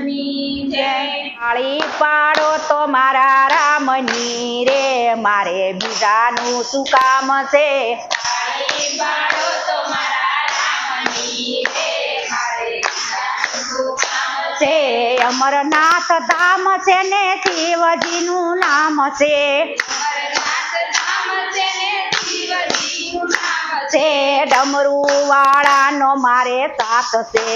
રામની જય તાળી પાડો તો મારા રામની રે મારે બીજાનું શું કામ છે તાળી પાડો તો મારા રામની રે મારે બીજાનું શું કામ છે અમરનાથ ધામ છે ને શિવજીનું નામ છે અમરનાથ ધામ છે ને શિવજીનું નામ છે ડમરું વાળાનો મારે સાથ છે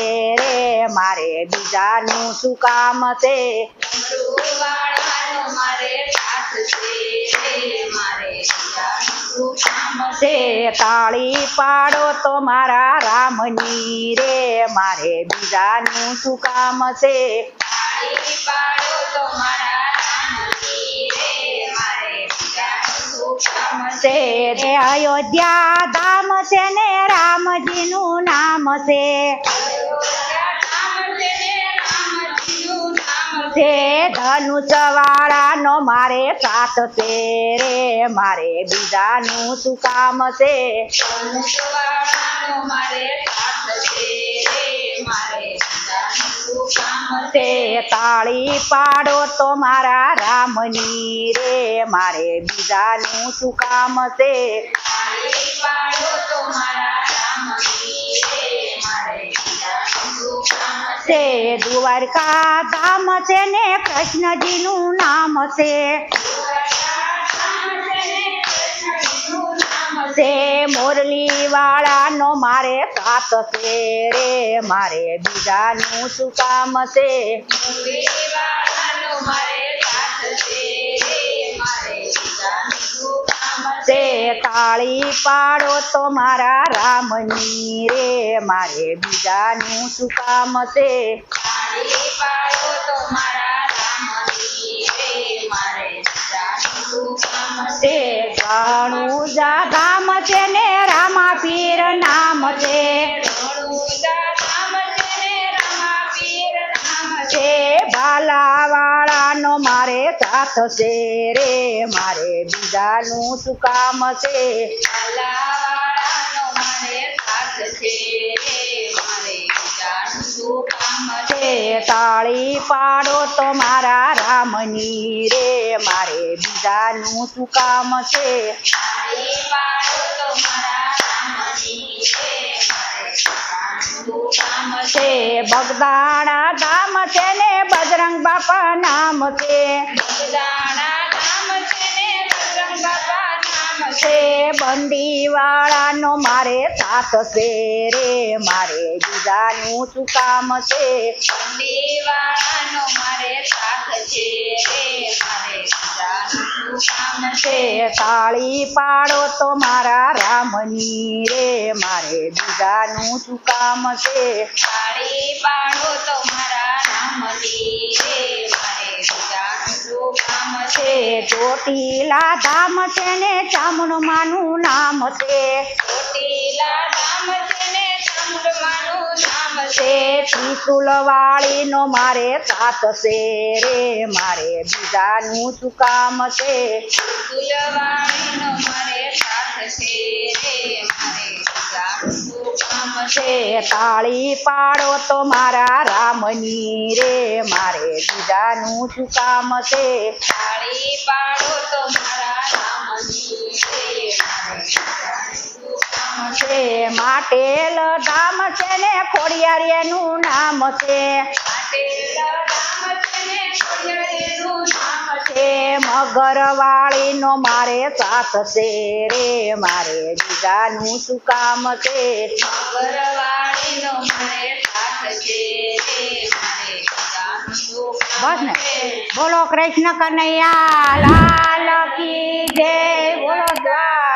રે મારે બીજાનું શું કામ છે ડમરુવાળાનો મારે સાથ છે રે મારે બીજાનું શું કામ છે તાળી પાડો તો મારા રામની રે મારે બીજાનું શું કામ છે તાળી પાડો તો મારા રામની રે મારે બીજાનું શું કામ છે રે અયોધ્યા ધામ છે ને રામજીનું નામ છે અયોધ્યા ધામ છે ને રામજીનું નામ છે ધનુષ વાળાનો મારે સાથ છે રે મારે બીજાનું શું કામ છે ધનુષવાળાનો મારે સાથ છે રે મારે બીજાનું શું કામ છે તાળી પાડો તો મારા રામની રે મારે બીજાનું શું કામ છે તાળી પાડો તો મારા રામની રે મારે બીજાનું શું કામ છે દ્વારકા ધામ છે ને કૃષ્ણજીનું નામ છે છે મોરલી વાળાનો મારે સાથ છે રે મારે બીજાનું શું કામ છે મુરલીવાળાનો મારે સાથ છે રે મારે બીજાનું શું કામ છે તાળી પાડો તો મારા રામની રે મારે બીજાનું શું કામ છે તાળી પાડો તો મારા રામની રે મારે બીજાનું શું કામ છે ઘણું ધામ છે ને રામા પીર નામ છે રણુજા ધામ છે ને રામાપીર નામ છે ભાલા વાળાનો મારે સાથ છે રે મારે બીજાનું શું કામ છે લાલાવાળાનો મારે સાથ છે રે મારે બીજાનું શું કામ છે તાળી પાડો તો મારા રામની રે મારે બીજાનું શું કામ છે તાળી પાડો તો મારા રામની રે મારે બીજાનું શું કામ છે બગદાણા ધામ છે ને બજરંગ બાપા નામ છે બગદાણા ધામ છે ને બજરંગ બાપા નામ છે બંડી વાળાનો મારે સાથ છે રે મારે બીજાનું શું કામ છે બંદીવાળાનો મારે સાથ છે રે મારે બીજાનું શું કામ છે તાળી પાડો તો મારા રામની રે મારે બીજાનું શું કામ છે તાળી પાડો તો મારા રામની રે મારે બીજાનું શું કામ છે ચોટીલા ધામ છે ને ચામુંડમાનું નામ છે ચોટીલા ધામ છે ને ચામુંડમાનું નામ છે ત્રિશુલ વાળીનો મારે સાથ છે રે મારે બીજાનું શું કામ છે ફૂલવાણીનો મારે સાથ છે રે મારે બીજાનું શું કામ છે તાળી પાડો તો મારા રામની રે મારે બીજાનું શું કામ છે તાળી પાડો તો મારા રામની રે મારે બીજાનું શું કામ છે માટેલ ધામ છે ને ખોડિયારિયાનું નામ છે પાટેલા ધામ છે ને ખોડિયારનું નામ છે મગરવાળીનો મારે સાથ છે રે મારે બીજાનું શું કામ છે મગરવાળીનો મારે સાથ છે રે મારે બીજાનું શું કામ બસ ને છે બોલો કૃષ્ણ કનૈયા લાલ કી જય બોલો દ્વાર